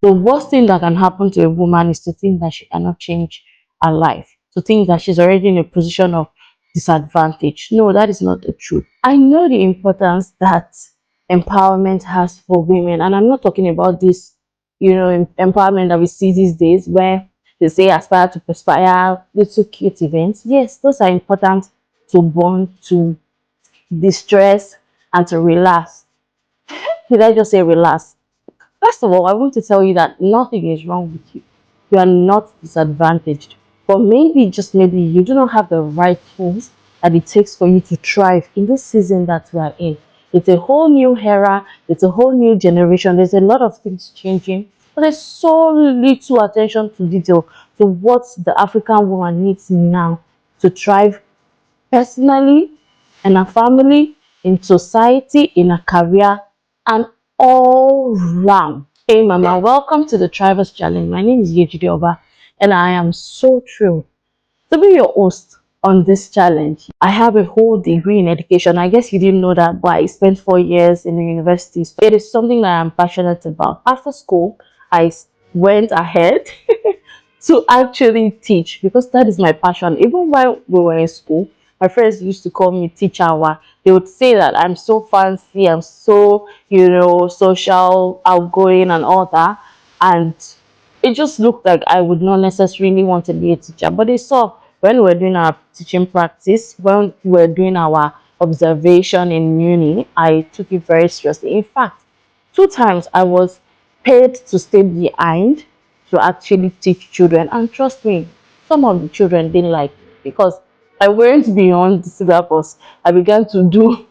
The worst thing that can happen to a woman is to think that she cannot change her life, to think that she's already in a position of disadvantage. No, that is not the truth. I know the importance that empowerment has for women, and I'm not talking about this, empowerment that we see these days where they say aspire to perspire, little cute events. Yes, those are important to bond, to distress, and to relax. Did I just say relax? First of all, I want to tell you that nothing is wrong with you. You are not disadvantaged. But maybe, just maybe, you do not have the right tools that it takes for you to thrive in this season that we are in. It's a whole new era. It's a whole new generation. There's a lot of things changing. But there's so little attention to detail to what the African woman needs now to thrive personally, in a family, in society, in a career, and all round. Hey mama, welcome to the Thrivers Challenge. My name is Yejide Oba, and I am so thrilled to be your host on this challenge. I have a whole degree in education. I guess you didn't know that, but I spent 4 years in the university. So it is something that I'm passionate about. After school, I went ahead to actually teach because that is my passion. Even while we were in school, my friends used to call me teacher. They would say that I'm so fancy, I'm so, social, outgoing, and all that. And it just looked like I would not necessarily want to be a teacher. But they saw when we were doing our teaching practice, when we were doing our observation in uni, I took it very seriously. In fact, 2 times I was paid to stay behind to actually teach children. And trust me, some of the children didn't like it because I went beyond the syllabus. I began to do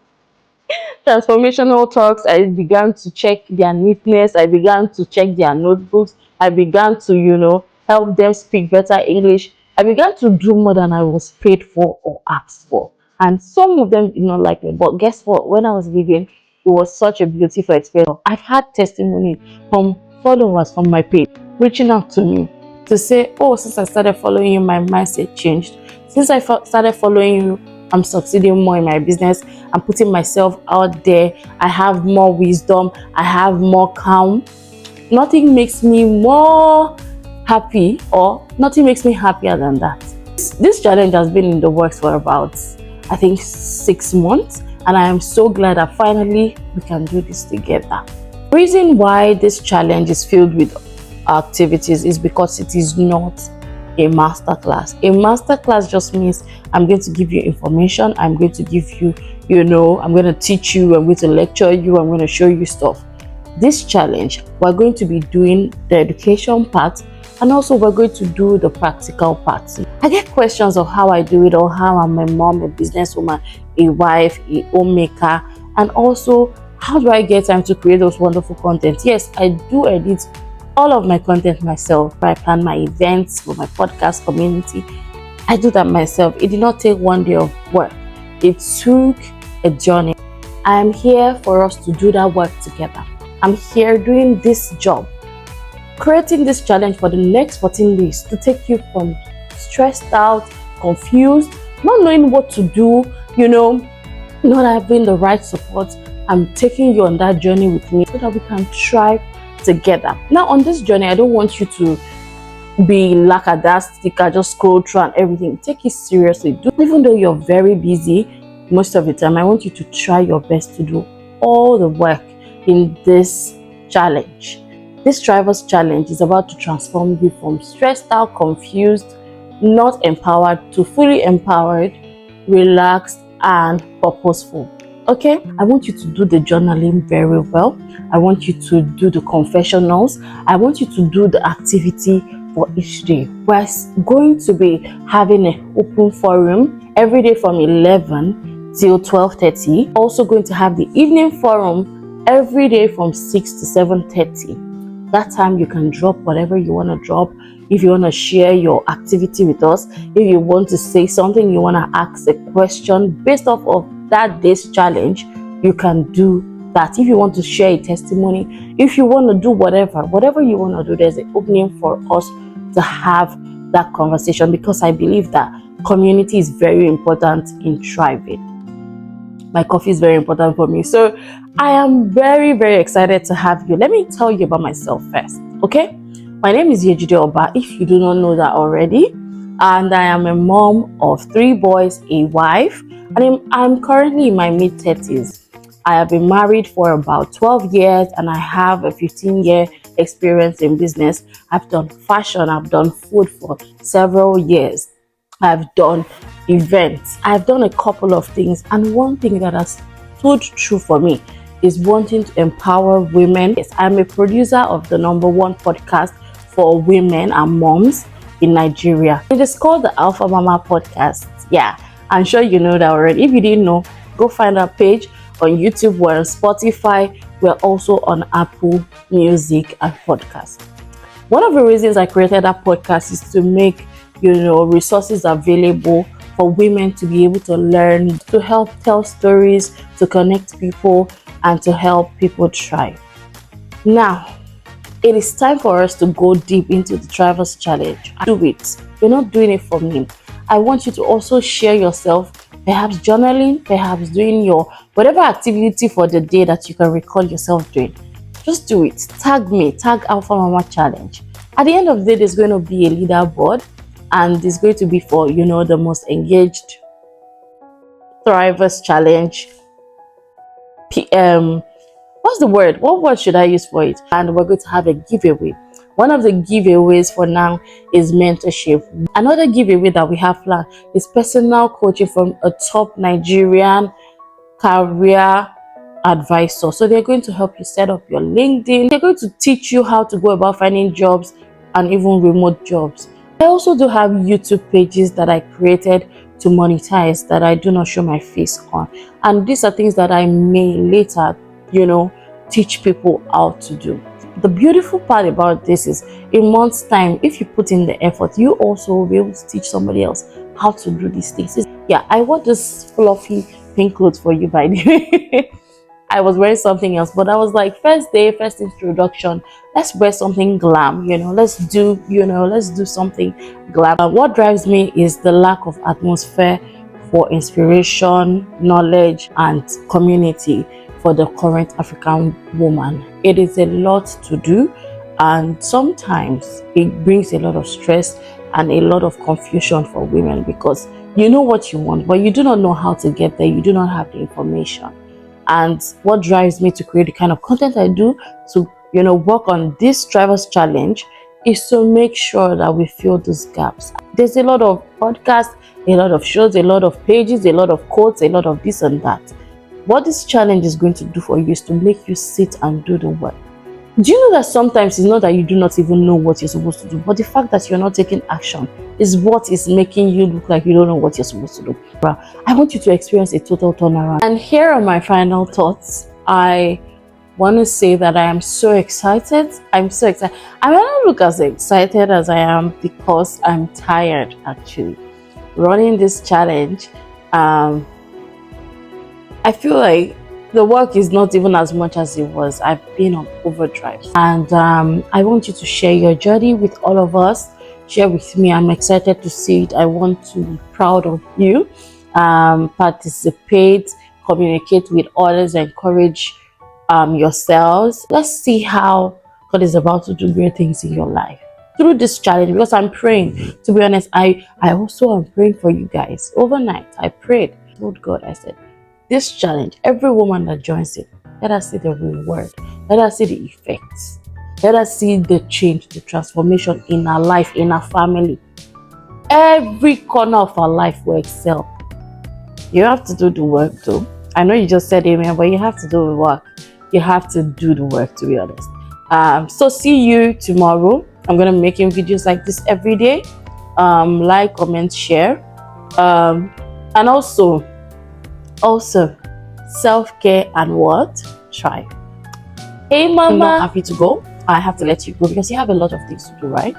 transformational talks. I began to check their neatness. I began to check their notebooks. I began to, help them speak better English. I began to do more than I was paid for or asked for. And some of them did not like me. But guess what? When I was leaving, it was such a beautiful experience. I've had testimony from followers from my page reaching out to me to say, oh, since I started following you, my mindset changed. Since I started following you, I'm succeeding more in my business. I'm putting myself out there. I have more wisdom. I have more calm. Nothing makes me more happy, or nothing makes me happier than that. This challenge has been in the works for about, I think, 6 months. And I am so glad that finally we can do this together. The reason why this challenge is filled with activities is because it is not a masterclass. A masterclass just means I'm going to give you information, I'm going to give you, I'm going to teach you, I'm going to lecture you, I'm going to show you stuff. This challenge, we're going to be doing the education part, and also we're going to do the practical part. I get questions of how I do it, or how I'm a mom, a businesswoman, a wife, a homemaker, and also how do I get time to create those wonderful content. Yes, I do edit all of my content myself. I plan my events for my podcast community. I do that myself. It did not take one day of work. It took a journey. I am here for us to do that work together. I'm here doing this job, creating this challenge for the next 14 days to take you from stressed out, confused, not knowing what to do, not having the right support. I'm taking you on that journey with me so that we can thrive together. Now, on this journey, I don't want you to be lackadaisical, just scroll through and everything. Take it seriously. Even though you're very busy most of the time, I want you to try your best to do all the work in this challenge. This Thrivers Challenge is about to transform you from stressed out, confused, not empowered, to fully empowered, relaxed, and purposeful. Okay, I want you to do the journaling very well. I want you to do the confessionals. I want you to do the activity for each day. We're going to be having an open forum every day from 11 till 12:30. Also going to have the evening forum every day from 6 to 7:30. That time you can drop whatever you want to drop. If you want to share your activity with us, if you want to say something, you want to ask a question based off of that day's challenge, you can do that. If you want to share a testimony, if you want to do whatever you want to do, there's an opening for us to have that conversation, because I believe that community is very important in thriving. My coffee is very important for me. So I am very, very excited to have you. Let me tell you about myself first. Okay, my name is Yejide Oba, if you do not know that already, and I am a mom of 3 boys, a wife, and I'm currently in my mid-30s. I have been married for about 12 years and I have a 15-year experience in business. I've done fashion, I've done food for several years. I've done events, I've done a couple of things, and one thing that has stood true for me is wanting to empower women. Yes, I'm a producer of the #1 podcast for women and moms in Nigeria. It is called the Alpha Mama Podcast. Yeah, I'm sure you know that already. If you didn't know, go find our page on YouTube. We're on Spotify. We're also on Apple Music and podcast. One of the reasons I created that podcast is to make, resources available for women to be able to learn, to help tell stories, to connect people, and to help people thrive. Now, it is time for us to go deep into the Drivers Challenge. Do it. You're not doing it for me. I want you to also share yourself, perhaps journaling, perhaps doing your whatever activity for the day that you can recall yourself doing. Just do it. Tag me, tag Alpha Mama Challenge. At the end of the day, there's going to be a leaderboard, and it's going to be for, the most engaged Thrivers Challenge. What's the word? What word should I use for it? And we're going to have a giveaway. One of the giveaways for now is mentorship. Another giveaway that we have planned is personal coaching from a top Nigerian career advisor. So they're going to help you set up your LinkedIn. They're going to teach you how to go about finding jobs and even remote jobs. I also do have YouTube pages that I created to monetize that I do not show my face on. And these are things that I may later, teach people how to do. The beautiful part about this is in months' time, if you put in the effort, you also will be able to teach somebody else how to do these things. Yeah, I want this fluffy pink clothes for you, by the way. I was wearing something else, but I was like, first day, first introduction, let's wear something glam, let's do something glam. What drives me is the lack of atmosphere for inspiration, knowledge, and community for the current African woman. It is a lot to do, and sometimes it brings a lot of stress and a lot of confusion for women, because you know what you want, but you do not know how to get there. You do not have the information. And what drives me to create the kind of content I do to, work on this Drivers Challenge is to make sure that we fill those gaps. There's a lot of podcasts, a lot of shows, a lot of pages, a lot of quotes, a lot of this and that. What this challenge is going to do for you is to make you sit and do the work. Do you know that sometimes it's not that you do not even know what you're supposed to do, but the fact that you're not taking action is what is making you look like you don't know what you're supposed to do. I want you to experience a total turnaround. And here are my final thoughts. I want to say that I am so excited. I'm so excited. I may not look as excited as I am because I'm tired, actually. Running this challenge, I feel like the work is not even as much as it was. I've been on overdrive, and I want you to share your journey with all of us. Share with me. I'm excited to see it. I want to be proud of you. Participate, communicate with others, encourage yourselves. Let's see how God is about to do great things in your life through this challenge, because I'm praying. To be honest, I also am praying for you guys. Overnight, I prayed, told God, I said, this challenge, every woman that joins it, let us see the reward, let us see the effects, let us see the change, the transformation in our life, in our family. Every corner of our life will excel. You have to do the work too. I know you just said amen, but you have to do the work. You have to do the work, to be honest. So see you tomorrow. I'm going to be making videos like this every day. Like, comment, share. And also self-care and what? Thrive. Hey mama, I'm not happy to go. I have to let you go because you have a lot of things to do, right?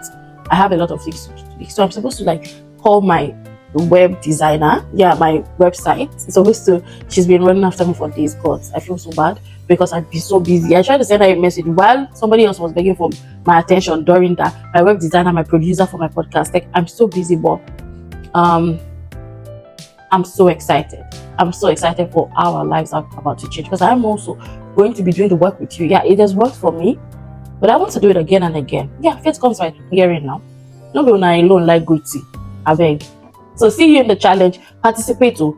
I have a lot of things to do. So I'm supposed to call my web designer. Yeah, my website. She's been running after me for days. God, I feel so bad because I've been so busy. I tried to send her a message while somebody else was begging for my attention during that. My web designer, my producer for my podcast. I'm so busy, but I'm so excited. I'm so excited for how our lives are about to change, because I'm also going to be doing the work with you. Yeah, it has worked for me. But I want to do it again and again. Yeah, faith comes by hearing now. No be una alone like good tea. I beg. So see you in the challenge. Participate. Oh.